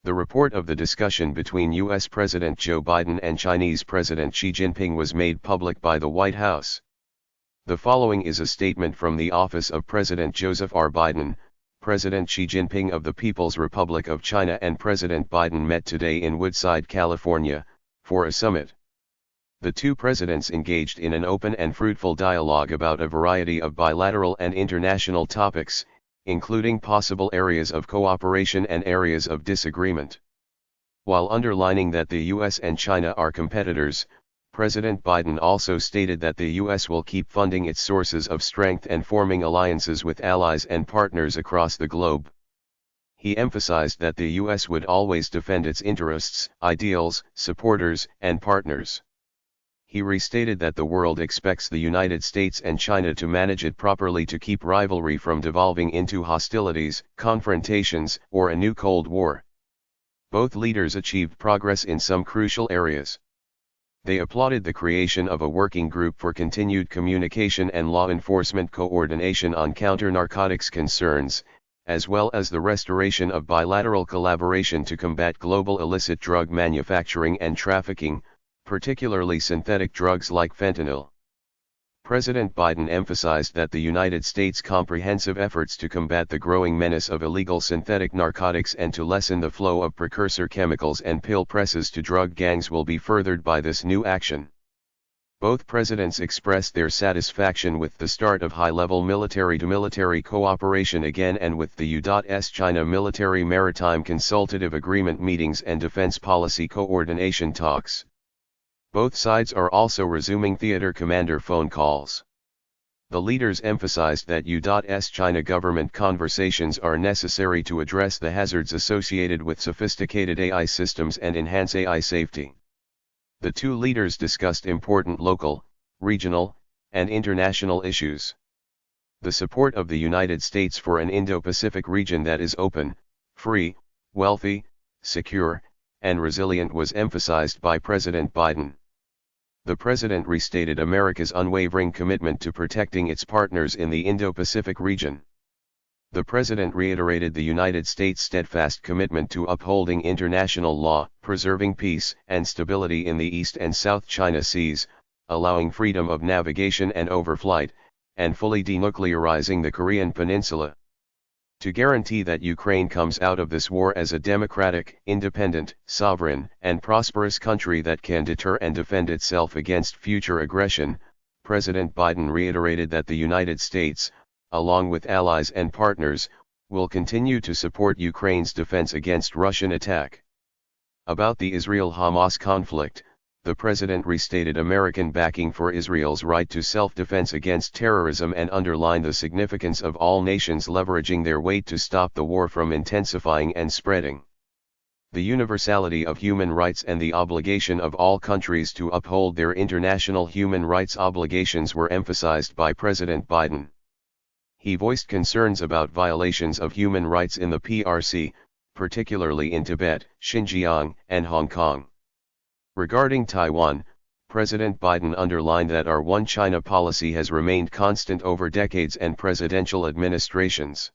The report of the discussion between U.S. President Joe Biden and Chinese President Xi Jinping was made public by the White House. The following is a statement from the office of President Joseph R. Biden. President Xi Jinping of the People's Republic of China and President Biden met today in Woodside, California, for a summit. The two presidents engaged in an open and fruitful dialogue about a variety of bilateral and international topics, including possible areas of cooperation and areas of disagreement. While underlining that the U.S. and China are competitors, President Biden also stated that the U.S. will keep funding its sources of strength and forming alliances with allies and partners across the globe. He emphasized that the U.S. would always defend its interests, ideals, supporters, and partners. He restated that the world expects the United States and China to manage it properly to keep rivalry from devolving into hostilities, confrontations, or a new Cold War. Both leaders achieved progress in some crucial areas. They applauded the creation of a working group for continued communication and law enforcement coordination on counter-narcotics concerns, as well as the restoration of bilateral collaboration to combat global illicit drug manufacturing and trafficking, particularly synthetic drugs like fentanyl. President Biden emphasized that the United States' comprehensive efforts to combat the growing menace of illegal synthetic narcotics and to lessen the flow of precursor chemicals and pill presses to drug gangs will be furthered by this new action. Both presidents expressed their satisfaction with the start of high-level military-to-military cooperation again and with the U.S.-China Military Maritime Consultative Agreement meetings and defense policy coordination talks. Both sides are also resuming theater commander phone calls. The leaders emphasized that U.S.-China government conversations are necessary to address the hazards associated with sophisticated AI systems and enhance AI safety. The two leaders discussed important local, regional, and international issues. The support of the United States for an Indo-Pacific region that is open, free, wealthy, secure, and resilient was emphasized by President Biden. The president restated America's unwavering commitment to protecting its partners in the Indo-Pacific region. The president reiterated the United States' steadfast commitment to upholding international law, preserving peace and stability in the East and South China Seas, allowing freedom of navigation and overflight, and fully denuclearizing the Korean Peninsula. To guarantee that Ukraine comes out of this war as a democratic, independent, sovereign, and prosperous country that can deter and defend itself against future aggression, President Biden reiterated that the United States, along with allies and partners, will continue to support Ukraine's defense against Russian attack. About the Israel-Hamas conflict, the president restated American backing for Israel's right to self-defense against terrorism and underlined the significance of all nations leveraging their weight to stop the war from intensifying and spreading. The universality of human rights and the obligation of all countries to uphold their international human rights obligations were emphasized by President Biden. He voiced concerns about violations of human rights in the PRC, particularly in Tibet, Xinjiang, and Hong Kong. Regarding Taiwan, President Biden underlined that our One China policy has remained constant over decades and presidential administrations.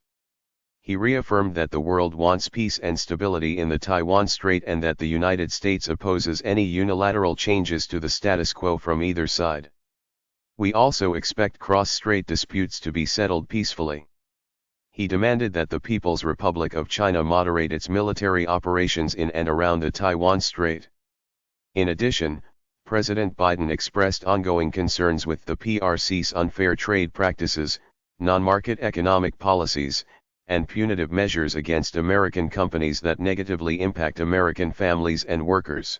He reaffirmed that the world wants peace and stability in the Taiwan Strait and that the United States opposes any unilateral changes to the status quo from either side. We also expect cross-strait disputes to be settled peacefully. He demanded that the People's Republic of China moderate its military operations in and around the Taiwan Strait. In addition, President Biden expressed ongoing concerns with the PRC's unfair trade practices, non-market economic policies, and punitive measures against American companies that negatively impact American families and workers.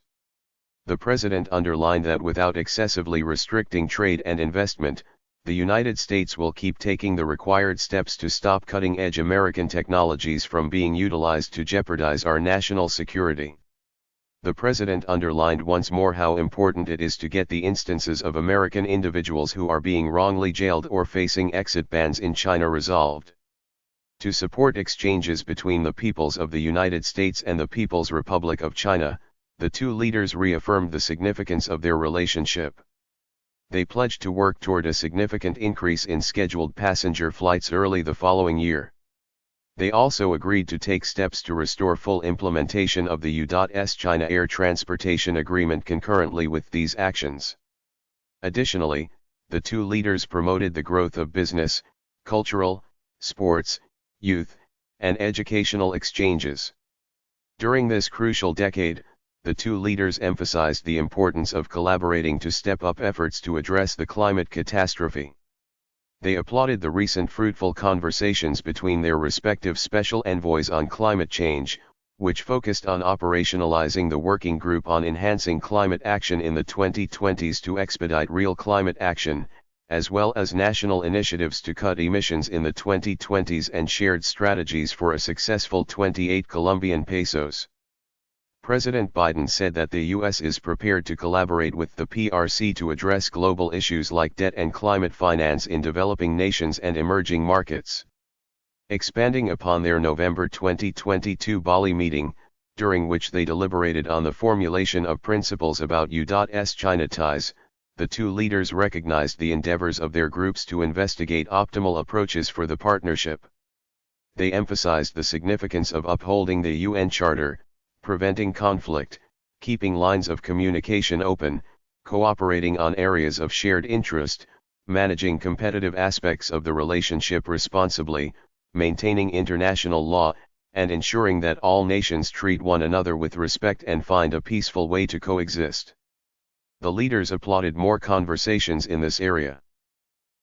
The president underlined that without excessively restricting trade and investment, the United States will keep taking the required steps to stop cutting-edge American technologies from being utilized to jeopardize our national security. The president underlined once more how important it is to get the instances of American individuals who are being wrongly jailed or facing exit bans in China resolved. To support exchanges between the peoples of the United States and the People's Republic of China, the two leaders reaffirmed the significance of their relationship. They pledged to work toward a significant increase in scheduled passenger flights early the following year. They also agreed to take steps to restore full implementation of the U.S.-China Air Transportation Agreement concurrently with these actions. Additionally, the two leaders promoted the growth of business, cultural, sports, youth, and educational exchanges. During this crucial decade, the two leaders emphasized the importance of collaborating to step up efforts to address the climate catastrophe. They applauded the recent fruitful conversations between their respective special envoys on climate change, which focused on operationalizing the working group on enhancing climate action in the 2020s to expedite real climate action, as well as national initiatives to cut emissions in the 2020s and shared strategies for a successful 28 Colombian pesos. President Biden said that the U.S. is prepared to collaborate with the PRC to address global issues like debt and climate finance in developing nations and emerging markets. Expanding upon their November 2022 Bali meeting, during which they deliberated on the formulation of principles about U.S.-China ties, the two leaders recognized the endeavors of their groups to investigate optimal approaches for the partnership. They emphasized the significance of upholding the UN Charter, preventing conflict, keeping lines of communication open, cooperating on areas of shared interest, managing competitive aspects of the relationship responsibly, maintaining international law, and ensuring that all nations treat one another with respect and find a peaceful way to coexist. The leaders applauded more conversations in this area.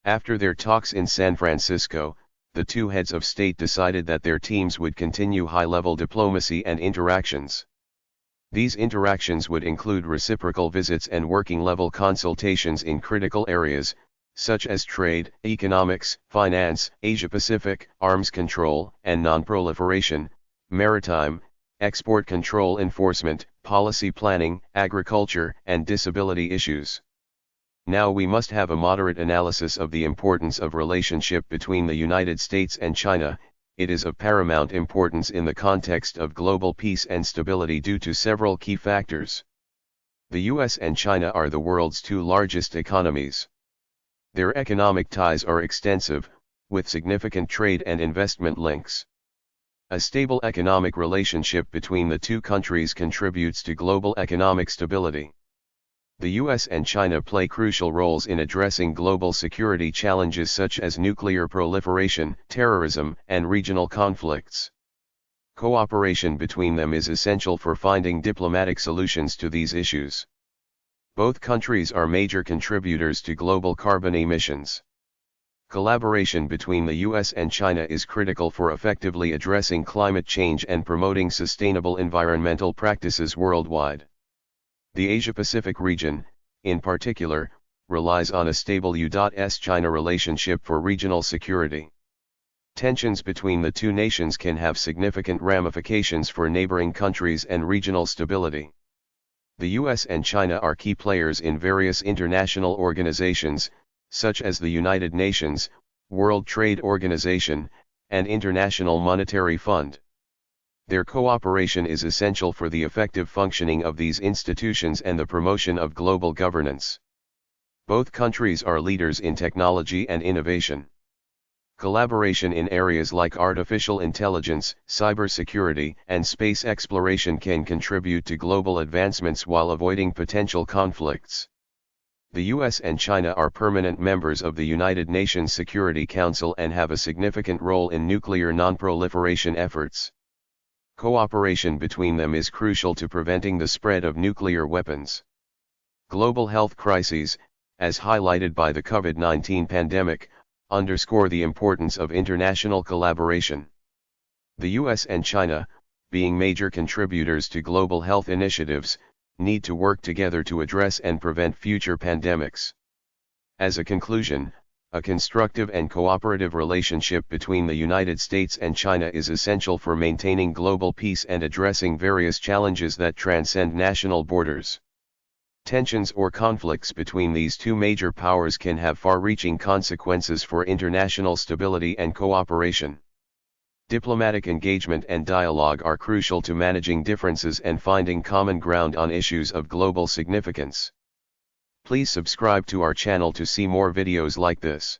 After their talks in San Francisco, the two heads of state decided that their teams would continue high-level diplomacy and interactions. These interactions would include reciprocal visits and working-level consultations in critical areas, such as trade, economics, finance, Asia-Pacific, arms control and non-proliferation, maritime, export control enforcement, policy planning, agriculture, and disability issues. Now we must have a moderate analysis of the importance of relationship between the United States and China. It is of paramount importance in the context of global peace and stability due to several key factors. The US and China are the world's two largest economies. Their economic ties are extensive, with significant trade and investment links. A stable economic relationship between the two countries contributes to global economic stability. The US and China play crucial roles in addressing global security challenges such as nuclear proliferation, terrorism, and regional conflicts. Cooperation between them is essential for finding diplomatic solutions to these issues. Both countries are major contributors to global carbon emissions. Collaboration between the US and China is critical for effectively addressing climate change and promoting sustainable environmental practices worldwide. The Asia-Pacific region, in particular, relies on a stable U.S.-China relationship for regional security. Tensions between the two nations can have significant ramifications for neighboring countries and regional stability. The US and China are key players in various international organizations, such as the United Nations, World Trade Organization, and International Monetary Fund. Their cooperation is essential for the effective functioning of these institutions and the promotion of global governance. Both countries are leaders in technology and innovation. Collaboration in areas like artificial intelligence, cybersecurity, and space exploration can contribute to global advancements while avoiding potential conflicts. The US and China are permanent members of the United Nations Security Council and have a significant role in nuclear non-proliferation efforts. Cooperation between them is crucial to preventing the spread of nuclear weapons. Global health crises, as highlighted by the COVID-19 pandemic, underscore the importance of international collaboration. The US and China, being major contributors to global health initiatives, need to work together to address and prevent future pandemics. As a conclusion, a constructive and cooperative relationship between the United States and China is essential for maintaining global peace and addressing various challenges that transcend national borders. Tensions or conflicts between these two major powers can have far-reaching consequences for international stability and cooperation. Diplomatic engagement and dialogue are crucial to managing differences and finding common ground on issues of global significance. Please subscribe to our channel to see more videos like this.